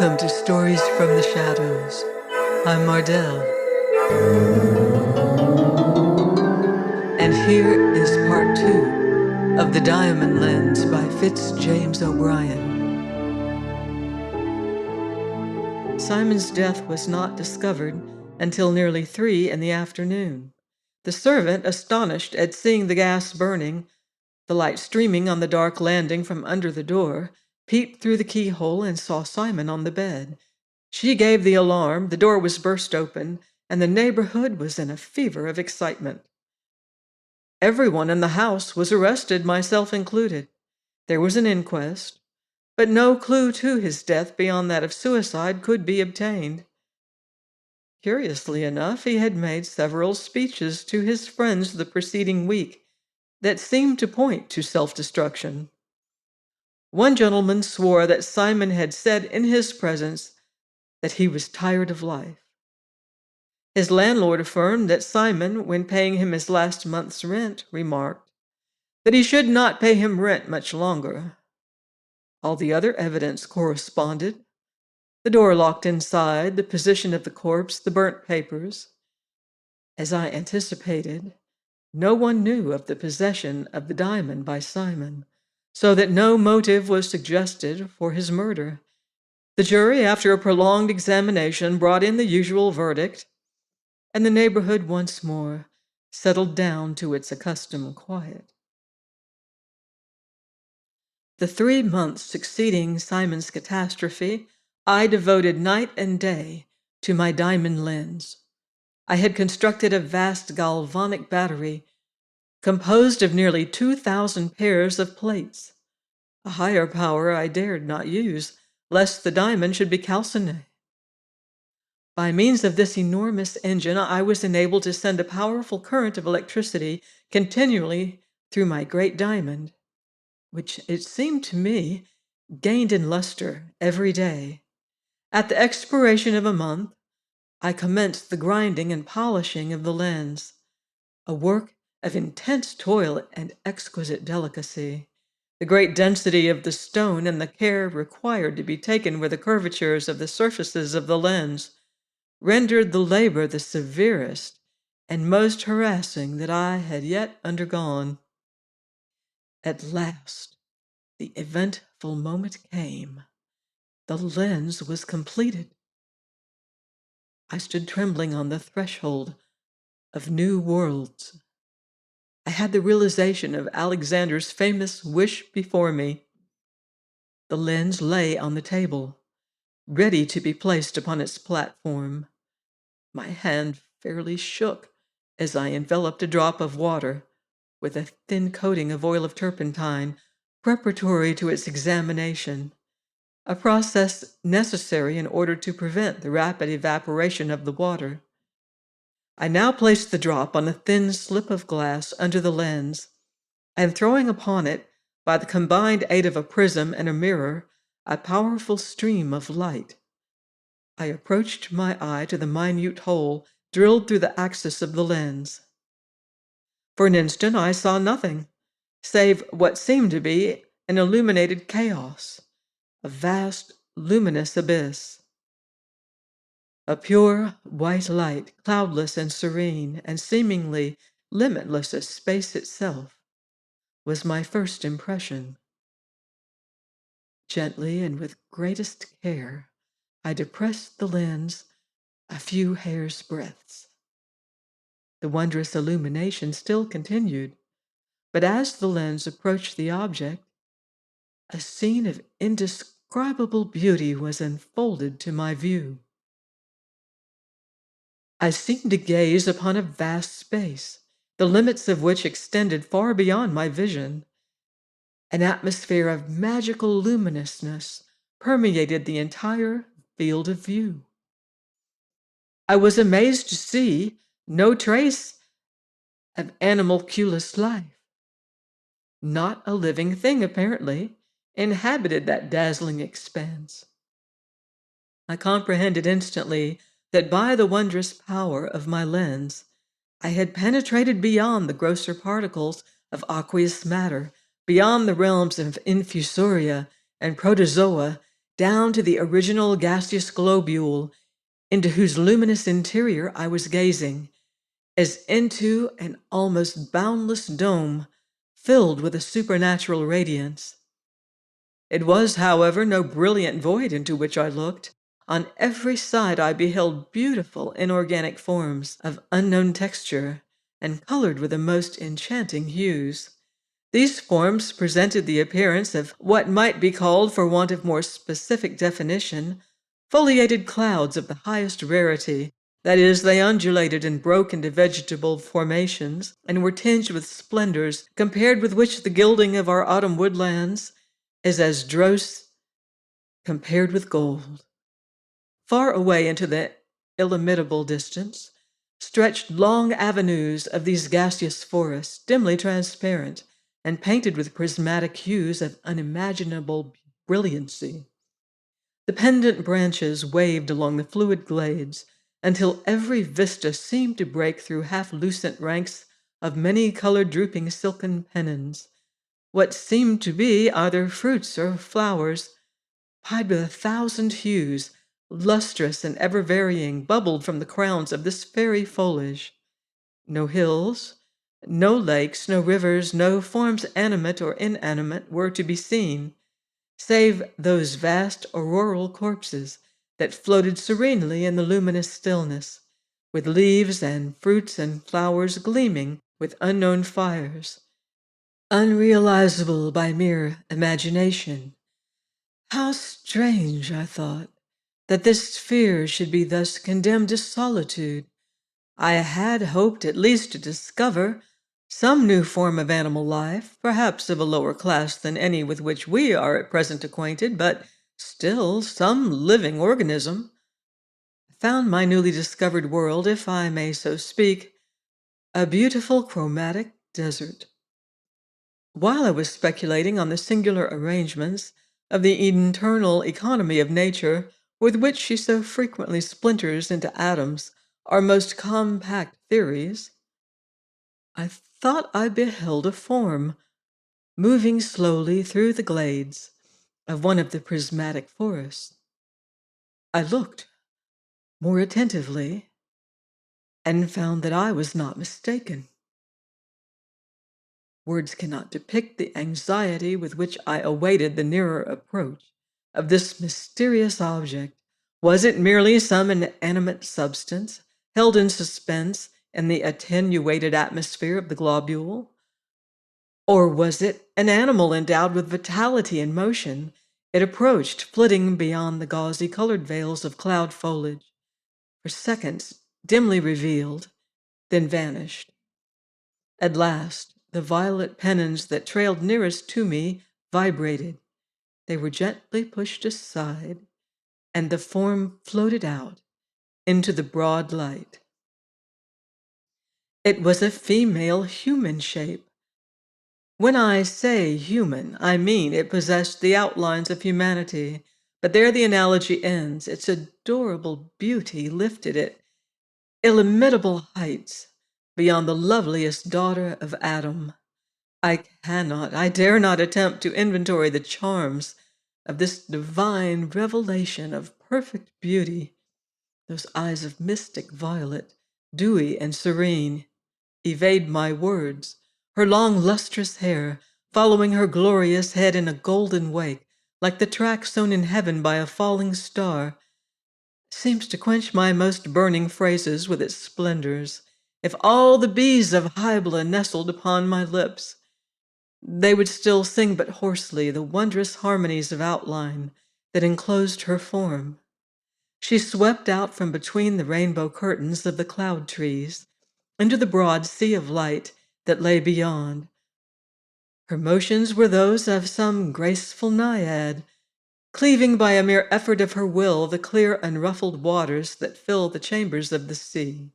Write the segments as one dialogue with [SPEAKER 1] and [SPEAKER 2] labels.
[SPEAKER 1] Welcome to Stories from the Shadows. I'm Mardell, and here is part 2 of The Diamond Lens by Fitz James O'Brien. Simon's death was not discovered until nearly 3 in the afternoon. The servant, astonished at seeing the gas burning, the light streaming on the dark landing from under the door, peeped through the keyhole and saw Simon on the bed. She gave the alarm, the door was burst open, and the neighborhood was in a fever of excitement. Everyone in the house was arrested, myself included. There was an inquest, but no clue to his death beyond that of suicide could be obtained. Curiously enough, he had made several speeches to his friends the preceding week that seemed to point to self-destruction. One gentleman swore that Simon had said in his presence that he was tired of life. His landlord affirmed that Simon, when paying him his last month's rent, remarked that he should not pay him rent much longer. All the other evidence corresponded: the door locked inside, the position of the corpse, the burnt papers. As I anticipated, no one knew of the possession of the diamond by Simon, so that no motive was suggested for his murder. The jury, after a prolonged examination, brought in the usual verdict, and the neighborhood once more settled down to its accustomed quiet. The 3 months succeeding Simon's catastrophe, I devoted night and day to my diamond lens. I had constructed a vast galvanic battery composed of nearly 2,000 pairs of plates. A higher power I dared not use, lest the diamond should be calcined. By means of this enormous engine, I was enabled to send a powerful current of electricity continually through my great diamond, which, it seemed to me, gained in luster every day. At the expiration of a month, I commenced the grinding and polishing of the lens, a work of intense toil and exquisite delicacy. The great density of the stone and the care required to be taken with the curvatures of the surfaces of the lens rendered the labor the severest and most harassing that I had yet undergone. At last, the eventful moment came. The lens was completed. I stood trembling on the threshold of new worlds. I had the realization of Alexander's famous wish before me. The lens lay on the table, ready to be placed upon its platform. My hand fairly shook as I enveloped a drop of water with a thin coating of oil of turpentine, preparatory to its examination, a process necessary in order to prevent the rapid evaporation of the water. I now placed the drop on a thin slip of glass under the lens, and throwing upon it, by the combined aid of a prism and a mirror, a powerful stream of light, I approached my eye to the minute hole drilled through the axis of the lens. For an instant I saw nothing, save what seemed to be an illuminated chaos, a vast luminous abyss. A pure white light, cloudless and serene, and seemingly limitless as space itself, was my first impression. Gently and with greatest care, I depressed the lens a few hair's breadths. The wondrous illumination still continued, but as the lens approached the object, a scene of indescribable beauty was unfolded to my view. I seemed to gaze upon a vast space, the limits of which extended far beyond my vision. An atmosphere of magical luminousness permeated the entire field of view. I was amazed to see no trace of animalculous life. Not a living thing, apparently, inhabited that dazzling expanse. I comprehended instantly that by the wondrous power of my lens, I had penetrated beyond the grosser particles of aqueous matter, beyond the realms of infusoria and protozoa, down to the original gaseous globule into whose luminous interior I was gazing, as into an almost boundless dome filled with a supernatural radiance. It was, however, no brilliant void into which I looked. On every side I beheld beautiful inorganic forms of unknown texture and colored with the most enchanting hues. These forms presented the appearance of what might be called, for want of more specific definition, foliated clouds of the highest rarity. That is, they undulated and broke into vegetable formations, and were tinged with splendors compared with which the gilding of our autumn woodlands is as dross compared with gold. Far away into the illimitable distance stretched long avenues of these gaseous forests, dimly transparent and painted with prismatic hues of unimaginable brilliancy. The pendant branches waved along the fluid glades until every vista seemed to break through half-lucent ranks of many-colored drooping silken pennons, what seemed to be either fruits or flowers, pied with 1,000 hues, lustrous and ever-varying, bubbled from the crowns of this fairy foliage. No hills, no lakes, no rivers, no forms animate or inanimate were to be seen, save those vast auroral corpses that floated serenely in the luminous stillness, with leaves and fruits and flowers gleaming with unknown fires, unrealizable by mere imagination. How strange, I thought, that this sphere should be thus condemned to solitude. I had hoped at least to discover some new form of animal life, perhaps of a lower class than any with which we are at present acquainted, but still some living organism. I found my newly discovered world, if I may so speak, a beautiful chromatic desert. While I was speculating on the singular arrangements of the internal economy of nature, with which she so frequently splinters into atoms our most compact theories, I thought I beheld a form moving slowly through the glades of one of the prismatic forests. I looked more attentively and found that I was not mistaken. Words cannot depict the anxiety with which I awaited the nearer approach of this mysterious object. Was it merely some inanimate substance held in suspense in the attenuated atmosphere of the globule? Or was it an animal endowed with vitality and motion? It approached, flitting beyond the gauzy colored veils of cloud foliage, for seconds dimly revealed, then vanished. At last, the violet pennons that trailed nearest to me vibrated. They were gently pushed aside, and the form floated out into the broad light. It was a female human shape. When I say human, I mean it possessed the outlines of humanity, but there the analogy ends. Its adorable beauty lifted it illimitable heights beyond the loveliest daughter of Adam. I dare not attempt to inventory the charms of this divine revelation of perfect beauty. Those eyes of mystic violet, dewy and serene, evade my words. Her long lustrous hair, following her glorious head in a golden wake, like the track sown in heaven by a falling star, seems to quench my most burning phrases with its splendors. If all the bees of Hybla nestled upon my lips, they would still sing but hoarsely the wondrous harmonies of outline that enclosed her form. She swept out from between the rainbow curtains of the cloud trees into the broad sea of light that lay beyond. Her motions were those of some graceful naiad, cleaving by a mere effort of her will the clear, unruffled waters that fill the chambers of the sea.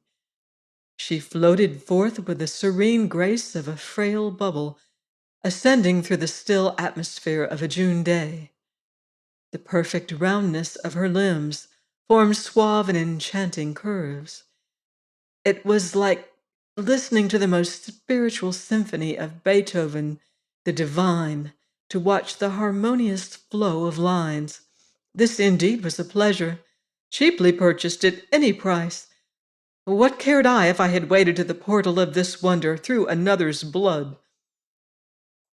[SPEAKER 1] She floated forth with the serene grace of a frail bubble, ascending through the still atmosphere of a June day. The perfect roundness of her limbs formed suave and enchanting curves. It was like listening to the most spiritual symphony of Beethoven, the divine, to watch the harmonious flow of lines This indeed was a pleasure, cheaply purchased at any price. What cared I if I had waded to the portal of this wonder through another's blood?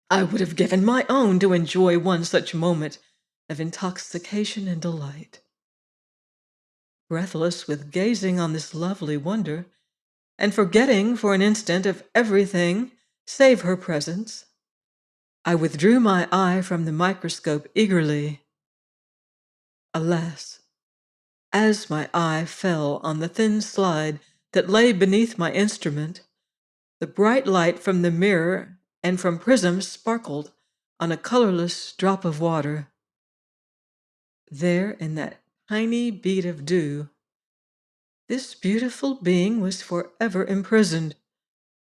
[SPEAKER 1] I would have given my own to enjoy one such moment of intoxication and delight. Breathless with gazing on this lovely wonder, and forgetting for an instant of everything save her presence, I withdrew my eye from the microscope eagerly. Alas, as my eye fell on the thin slide that lay beneath my instrument, the bright light from the mirror and from prisms sparkled on a colorless drop of water. There, in that tiny bead of dew, this beautiful being was forever imprisoned.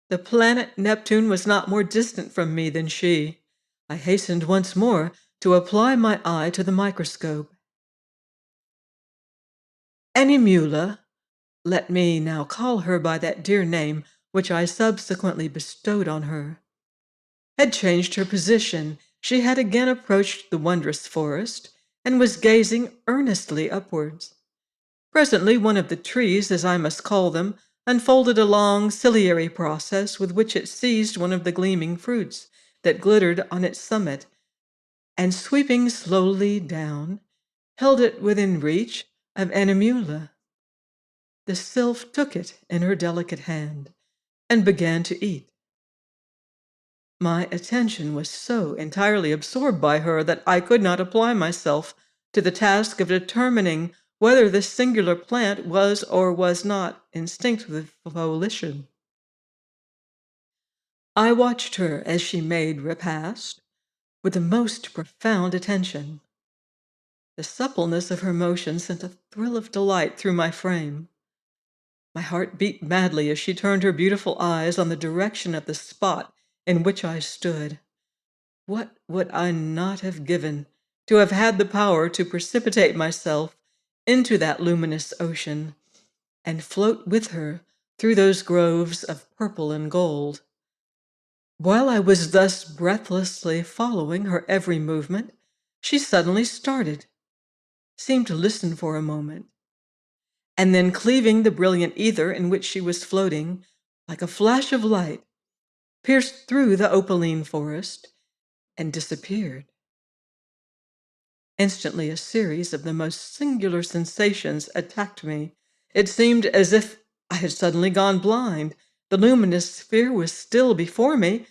[SPEAKER 1] The planet Neptune was not more distant from me than she. I hastened once more to apply my eye to the microscope. Animula, let me now call her by that dear name which I subsequently bestowed on her, had changed her position. She had again approached the wondrous forest and was gazing earnestly upwards. Presently one of the trees, as I must call them, unfolded a long ciliary process with which it seized one of the gleaming fruits that glittered on its summit, and sweeping slowly down, held it within reach of Animula. The sylph took it in her delicate hand and began to eat. My attention was so entirely absorbed by her that I could not apply myself to the task of determining whether this singular plant was or was not instinct with volition. I watched her as she made repast with the most profound attention. The suppleness of her motion sent a thrill of delight through my frame. My heart beat madly as she turned her beautiful eyes on the direction of the spot in which I stood. What would I not have given to have had the power to precipitate myself into that luminous ocean and float with her through those groves of purple and gold? While I was thus breathlessly following her every movement, she suddenly started, seemed to listen for a moment, and then cleaving the brilliant ether in which she was floating, like a flash of light, pierced through the opaline forest and disappeared. Instantly a series of the most singular sensations attacked me. It seemed as if I had suddenly gone blind. The luminous sphere was still before me,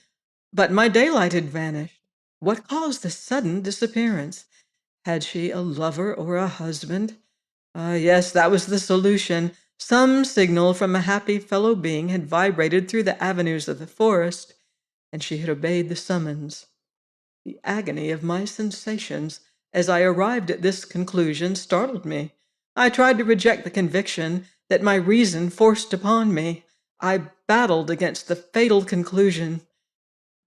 [SPEAKER 1] but my daylight had vanished. What caused this sudden disappearance? Had she a lover or a husband? Yes, that was the solution. Some signal from a happy fellow being had vibrated through the avenues of the forest, and she had obeyed the summons. The agony of my sensations as I arrived at this conclusion startled me. I tried to reject the conviction that my reason forced upon me. I battled against the fatal conclusion,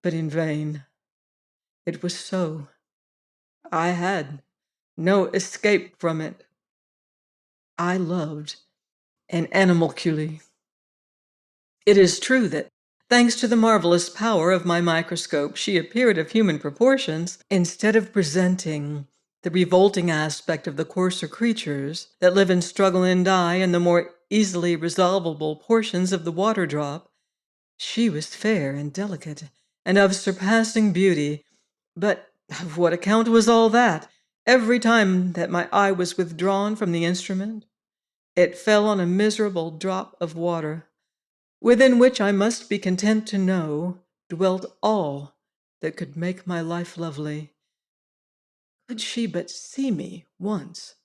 [SPEAKER 1] but in vain. It was so. I had no escape from it. I loved an animalcule. It is true that, thanks to the marvelous power of my microscope, she appeared of human proportions instead of presenting the revolting aspect of the coarser creatures that live and struggle and die in the more easily resolvable portions of the water drop. She was fair and delicate and of surpassing beauty, but of what account was all that? Every time that my eye was withdrawn from the instrument, it fell on a miserable drop of water, within which I must be content to know dwelt all that could make my life lovely. Could she but see me once?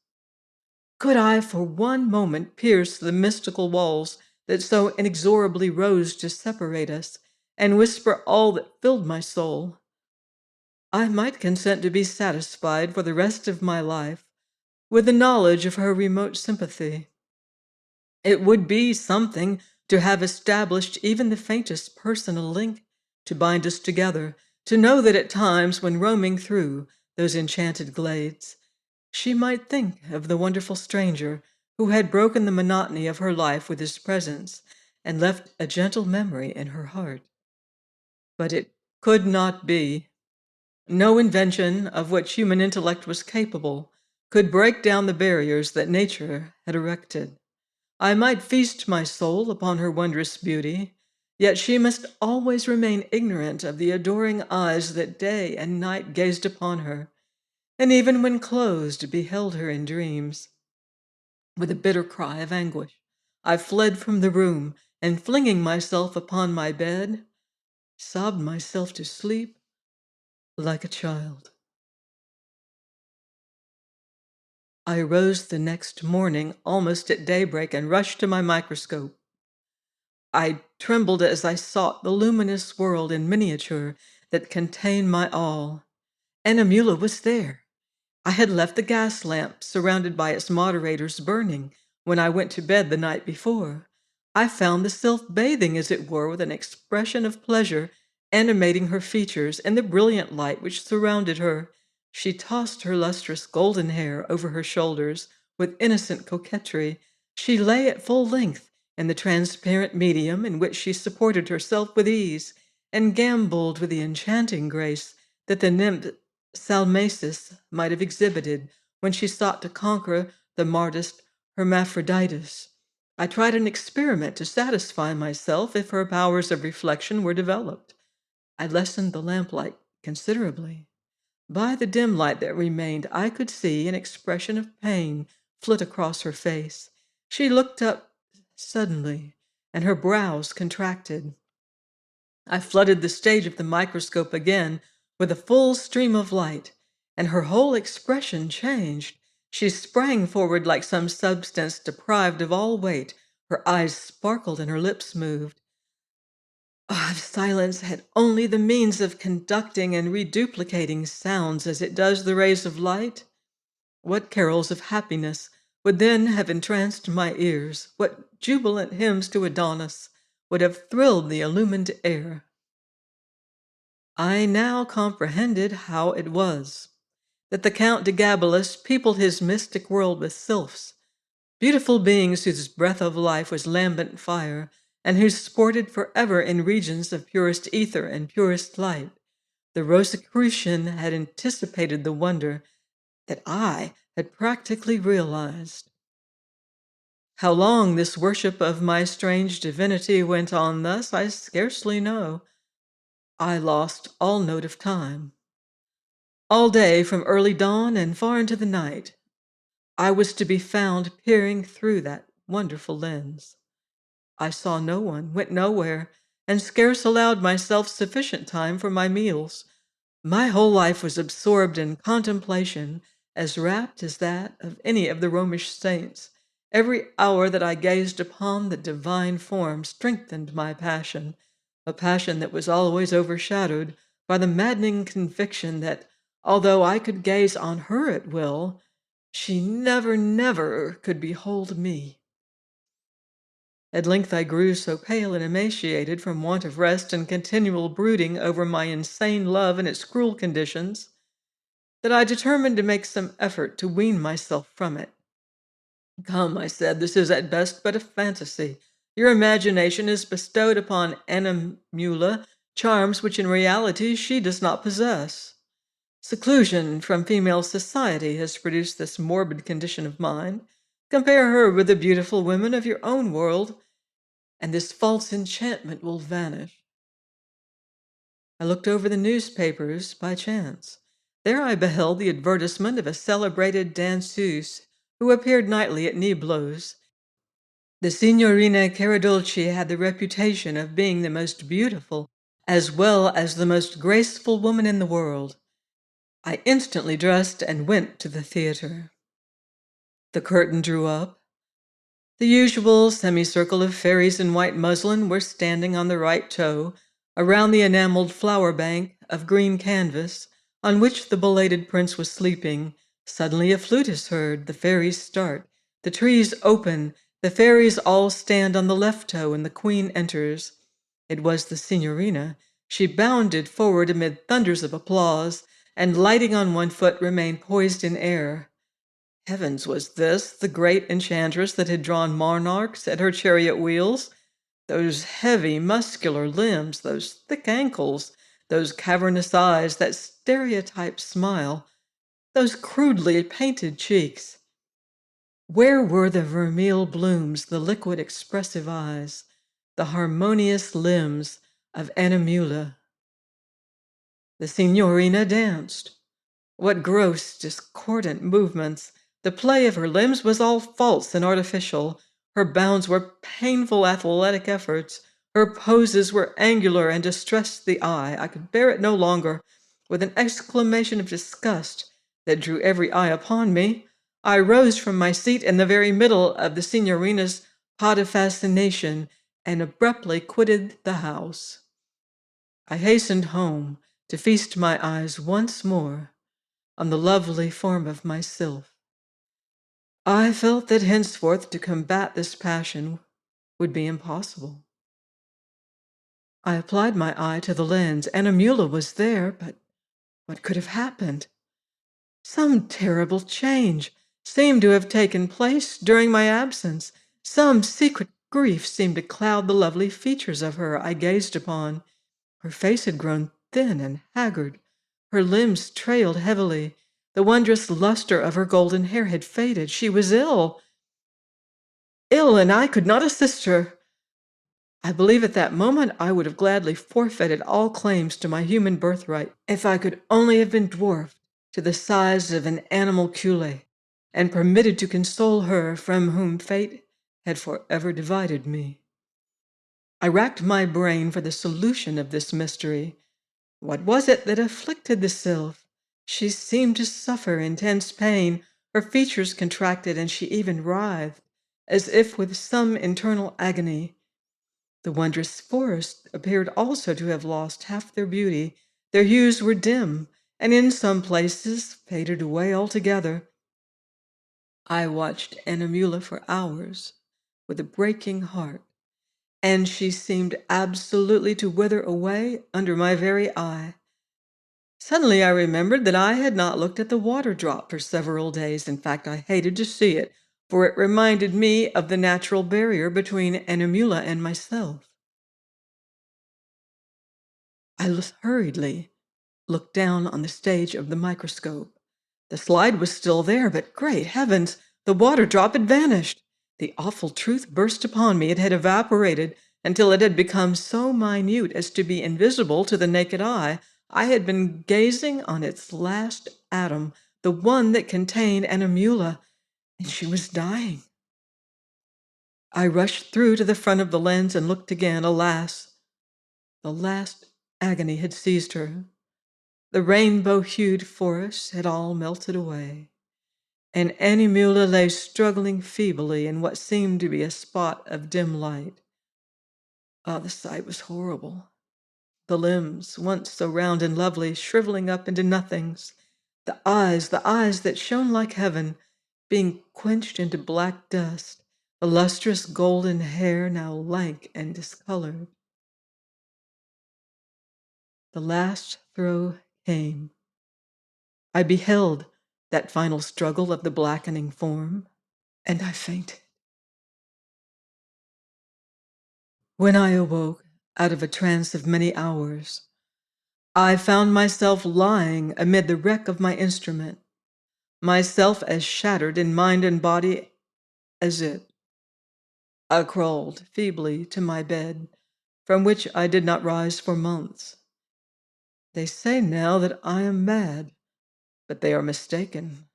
[SPEAKER 1] Could I for one moment pierce the mystical walls that so inexorably rose to separate us, and whisper all that filled my soul, I might consent to be satisfied for the rest of my life with the knowledge of her remote sympathy. It would be something to have established even the faintest personal link to bind us together, to know that at times when roaming through those enchanted glades, she might think of the wonderful stranger who had broken the monotony of her life with his presence and left a gentle memory in her heart. But it could not be. No invention of which human intellect was capable could break down the barriers that nature had erected. I might feast my soul upon her wondrous beauty, yet she must always remain ignorant of the adoring eyes that day and night gazed upon her, and even when closed, beheld her in dreams. With a bitter cry of anguish, I fled from the room, and flinging myself upon my bed, sobbed myself to sleep like a child. I arose the next morning almost at daybreak and rushed to my microscope. I trembled as I sought the luminous world in miniature that contained my all. Animula was there. I had left the gas lamp, surrounded by its moderators, burning when I went to bed the night before. I found the sylph bathing, as it were, with an expression of pleasure animating her features in the brilliant light which surrounded her. She tossed her lustrous golden hair over her shoulders with innocent coquetry. She lay at full length in the transparent medium in which she supported herself with ease, and gamboled with the enchanting grace that the nymph Salmacis might have exhibited when she sought to conquer the modest Hermaphroditus. I tried an experiment to satisfy myself if her powers of reflection were developed. I lessened the lamplight considerably. By the dim light that remained, I could see an expression of pain flit across her face. She looked up suddenly, and her brows contracted. I flooded the stage of the microscope again with a full stream of light, and her whole expression changed. She sprang forward like some substance deprived of all weight. Her eyes sparkled and her lips moved. Ah, if silence had only the means of conducting and reduplicating sounds as it does the rays of light, what carols of happiness would then have entranced my ears? What jubilant hymns to Adonis would have thrilled the illumined air? I now comprehended how it was that the Count de Gabalus peopled his mystic world with sylphs, beautiful beings whose breath of life was lambent fire, and who sported forever in regions of purest ether and purest light. The Rosicrucian had anticipated the wonder that I had practically realized. How long this worship of my strange divinity went on thus, I scarcely know. I lost all note of time. All day, from early dawn and far into the night, I was to be found peering through that wonderful lens. I saw no one, went nowhere, and scarce allowed myself sufficient time for my meals. My whole life was absorbed in contemplation, as rapt as that of any of the Romish saints. Every hour that I gazed upon the divine form strengthened my passion, a passion that was always overshadowed by the maddening conviction that, although I could gaze on her at will, she never, never could behold me. At length I grew so pale and emaciated from want of rest and continual brooding over my insane love and its cruel conditions, that I determined to make some effort to wean myself from it. Come, I said, this is at best but a fantasy. Your imagination has bestowed upon Animula charms which in reality she does not possess. Seclusion from female society has produced this morbid condition of mind. Compare her with the beautiful women of your own world, and this false enchantment will vanish. I looked over the newspapers by chance. There I beheld the advertisement of a celebrated danseuse who appeared nightly at Niblo's. The Signorina Caradolci had the reputation of being the most beautiful as well as the most graceful woman in the world. I instantly dressed and went to the theater. The curtain drew up. The usual semicircle of fairies in white muslin were standing on the right toe around the enameled flower bank of green canvas on which the belated prince was sleeping. Suddenly a flute is heard, the fairies start, the trees open, the fairies all stand on the left toe, and the queen enters. It was the signorina. She bounded forward amid thunders of applause, and lighting on one foot remained poised in air. Heavens, was this the great enchantress that had drawn monarchs at her chariot wheels? Those heavy, muscular limbs, those thick ankles, those cavernous eyes, that stereotyped smile. those crudely painted cheeks. Where were the vermeil blooms, the liquid expressive eyes, the harmonious limbs of Animula? The signorina danced. What gross, discordant movements! The play of her limbs was all false and artificial. Her bounds were painful athletic efforts. Her poses were angular and distressed the eye. I could bear it no longer. With an exclamation of disgust that drew every eye upon me, I rose from my seat in the very middle of the signorina's pot of fascination and abruptly quitted the house. I hastened home to feast my eyes once more on the lovely form of my sylph. I felt that henceforth to combat this passion would be impossible. I applied my eye to the lens. Animula was there, but what could have happened? Some terrible change seemed to have taken place during my absence. Some secret grief seemed to cloud the lovely features of her I gazed upon. Her face had grown thin and haggard. Her limbs trailed heavily. The wondrous luster of her golden hair had faded. She was ill. Ill, and I could not assist her. I believe at that moment I would have gladly forfeited all claims to my human birthright if I could only have been dwarfed to the size of an animalcule and permitted to console her from whom fate had forever divided me. I racked my brain for the solution of this mystery. What was it that afflicted the sylph? She seemed to suffer intense pain. Her features contracted, and she even writhed, as if with some internal agony. The wondrous forests appeared also to have lost half their beauty. Their hues were dim, and in some places faded away altogether. I watched Animula for hours with a breaking heart, and she seemed absolutely to wither away under my very eye. Suddenly I remembered that I had not looked at the water drop for several days. In fact, I hated to see it, for it reminded me of the natural barrier between Animula and myself. I hurriedly looked down on the stage of the microscope. The slide was still there, but great heavens, the water drop had vanished. The awful truth burst upon me. It had evaporated until it had become so minute as to be invisible to the naked eye. I had been gazing on its last atom, the one that contained Animula, and she was dying. I rushed through to the front of the lens and looked again. Alas, the last agony had seized her. The rainbow-hued forests had all melted away, and Animula lay struggling feebly in what seemed to be a spot of dim light. Ah, the sight was horrible. The limbs, once so round and lovely, shriveling up into nothings. The eyes that shone like heaven, being quenched into black dust. The lustrous golden hair now lank and discolored. The last throe came. I beheld that final struggle of the blackening form, and I fainted. When I awoke out of a trance of many hours, I found myself lying amid the wreck of my instrument, myself as shattered in mind and body as it. I crawled feebly to my bed, from which I did not rise for months. They say now that I am mad, but they are mistaken.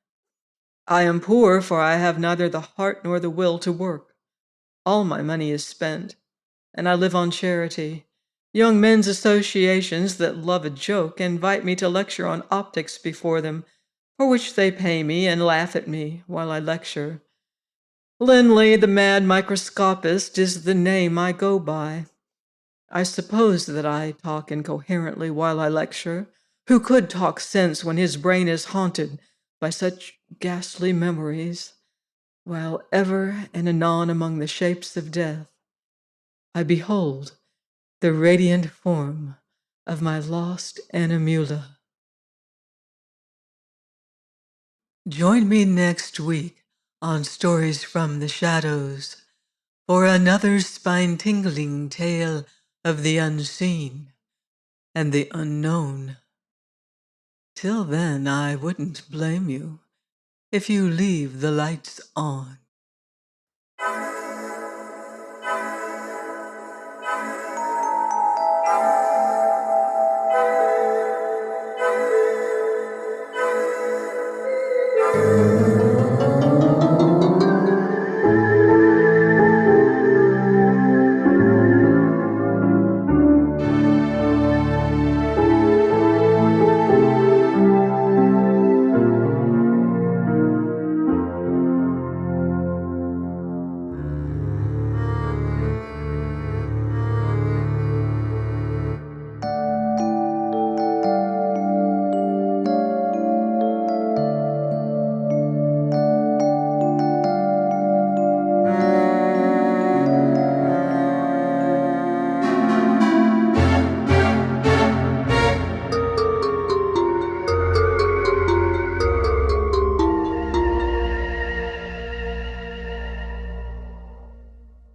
[SPEAKER 1] I am poor, for I have neither the heart nor the will to work. All my money is spent, and I live on charity. Young men's associations that love a joke invite me to lecture on optics before them, for which they pay me and laugh at me while I lecture. Linley, the mad microscopist, is the name I go by. I suppose that I talk incoherently while I lecture. Who could talk sense when his brain is haunted by such ghastly memories, while ever and anon among the shapes of death I behold the radiant form of my lost Animula. Join me next week on Stories from the Shadows for another spine-tingling tale of the unseen and the unknown. Until then, I wouldn't blame you if you leave the lights on.